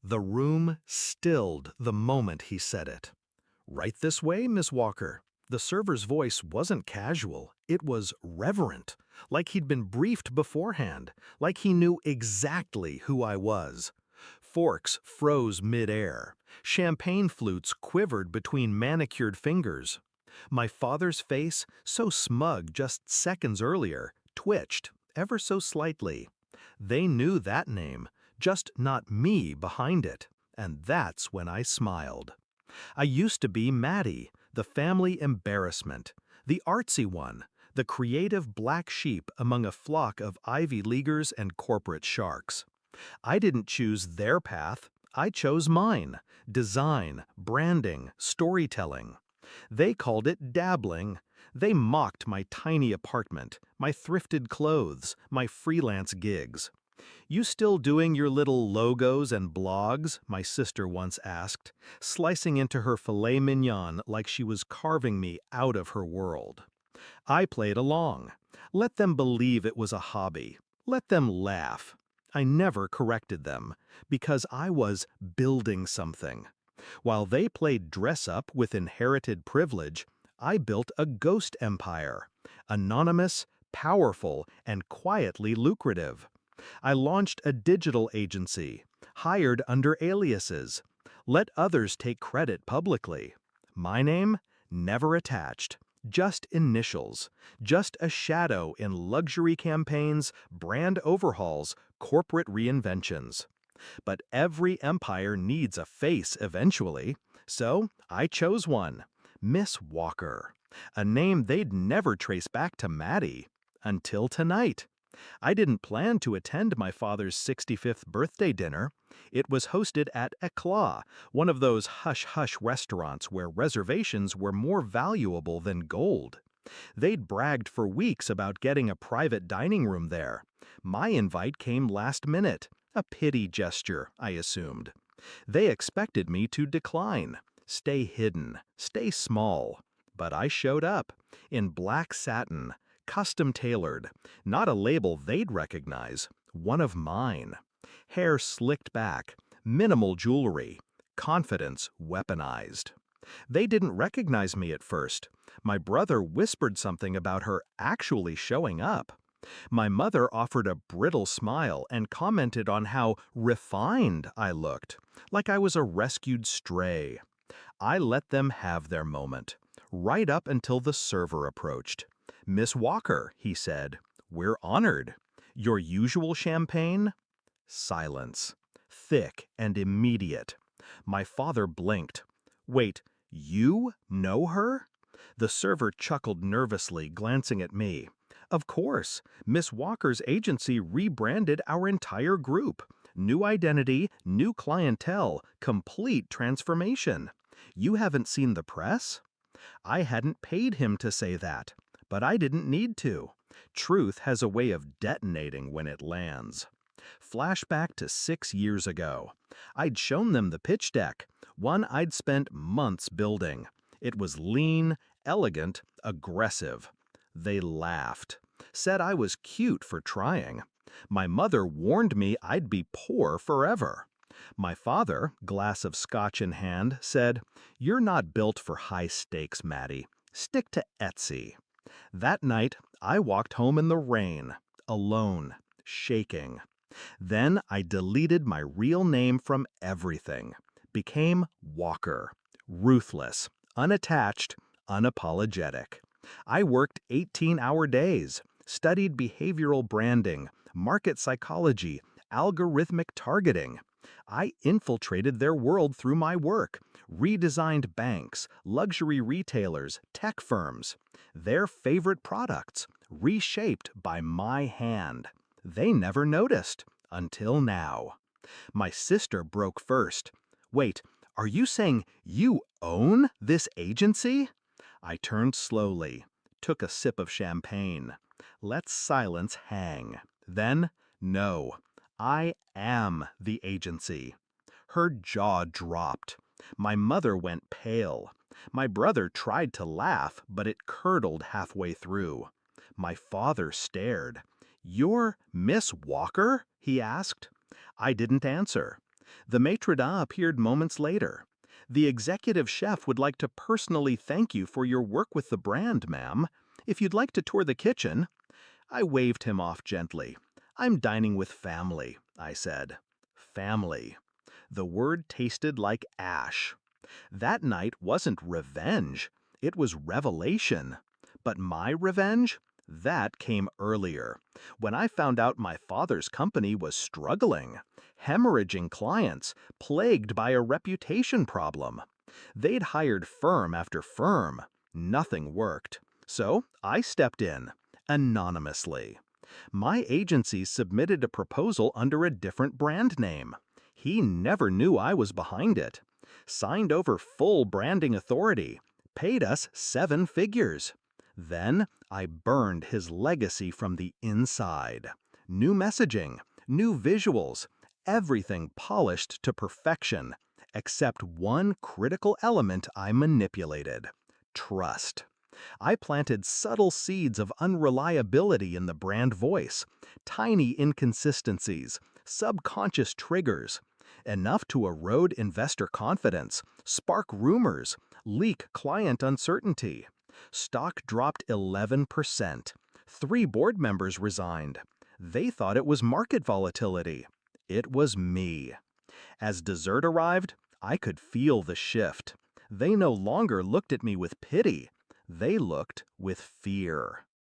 The room stilled the moment he said it. "Right this way, Miss Walker." The server's voice wasn't casual, it was reverent, like he'd been briefed beforehand, like he knew exactly who I was. Forks froze mid-air. Champagne flutes quivered between manicured fingers. My father's face, so smug just seconds earlier, twitched, ever so slightly. They knew that name, just not me behind it, and that's when I smiled. I used to be Maddie, the family embarrassment, the artsy one, the creative black sheep among a flock of Ivy Leaguers and corporate sharks. I didn't choose their path, I chose mine: design, branding, storytelling. They called it dabbling. They mocked my tiny apartment, my thrifted clothes, my freelance gigs. "You still doing your little logos and blogs?" my sister once asked, slicing into her filet mignon like she was carving me out of her world. I played along. Let them believe it was a hobby. Let them laugh. I never corrected them, because I was building something. While they played dress-up with inherited privilege, I built a ghost empire, anonymous, powerful, and quietly lucrative. I launched a digital agency, hired under aliases, let others take credit publicly. My name? Never attached. Just initials, just a shadow in luxury campaigns, brand overhauls, corporate reinventions. But every empire needs a face eventually, so I chose one: Miss Walker, a name they'd never trace back to Maddie. Until tonight. I didn't plan to attend my father's 65th birthday dinner. It was hosted at Eclat, one of those hush-hush restaurants where reservations were more valuable than gold. They'd bragged for weeks about getting a private dining room there. My invite came last minute, a pity gesture, I assumed. They expected me to decline, stay hidden, stay small. But I showed up, in black satin, custom-tailored, not a label they'd recognize, one of mine. Hair slicked back, minimal jewelry, confidence weaponized. They didn't recognize me at first. My brother whispered something about her actually showing up. My mother offered a brittle smile and commented on how refined I looked, like I was a rescued stray. I let them have their moment, right up until the server approached. "Miss Walker," he said, "we're honored. Your usual champagne?" Silence. Thick and immediate. My father blinked. "Wait, you know her?" The server chuckled nervously, glancing at me. "Of course, Miss Walker's agency rebranded our entire group. New identity, new clientele, complete transformation. You haven't seen the press?" I hadn't paid him to say that, but I didn't need to. Truth has a way of detonating when it lands. Flashback to 6 years ago. I'd shown them the pitch deck, one I'd spent months building. It was lean, elegant, aggressive. They laughed, said I was cute for trying. My mother warned me I'd be poor forever. My father, glass of scotch in hand, said, "You're not built for high stakes, Maddie. Stick to Etsy." That night, I walked home in the rain, alone, shaking. Then I deleted my real name from everything, became Walker, ruthless, unattached, unapologetic. I worked 18-hour days, studied behavioral branding, market psychology, algorithmic targeting. I infiltrated their world through my work, redesigned banks, luxury retailers, tech firms. Their favorite products, reshaped by my hand. They never noticed, until now. My sister broke first. "Wait, are you saying you own this agency?" I turned slowly, took a sip of champagne. Let silence hang. Then, "No, I am the agency." Her jaw dropped. My mother went pale. My brother tried to laugh, but it curdled halfway through. My father stared. "You're Miss Walker?" he asked. I didn't answer. The maitre d' appeared moments later. The executive chef would like to personally thank you for your work with the brand, ma'am. If you'd like to tour the kitchen. I waved him off gently. I'm dining with family, I said. Family. The word tasted like ash. That night wasn't revenge, it was revelation. But my revenge? That came earlier, when I found out my father's company was struggling, hemorrhaging clients, plagued by a reputation problem. They'd hired firm after firm. Nothing worked. So I stepped in, anonymously. My agency submitted a proposal under a different brand name. He never knew I was behind it. Signed over full branding authority. Paid us 7 figures. Then I burned his legacy from the inside. New messaging, new visuals, everything polished to perfection, except one critical element I manipulated: trust. I planted subtle seeds of unreliability in the brand voice, tiny inconsistencies, subconscious triggers, enough to erode investor confidence, spark rumors, leak client uncertainty. Stock dropped 11%. 3 board members resigned. They thought it was market volatility. It was me. As dessert arrived, I could feel the shift. They no longer looked at me with pity. They looked with fear.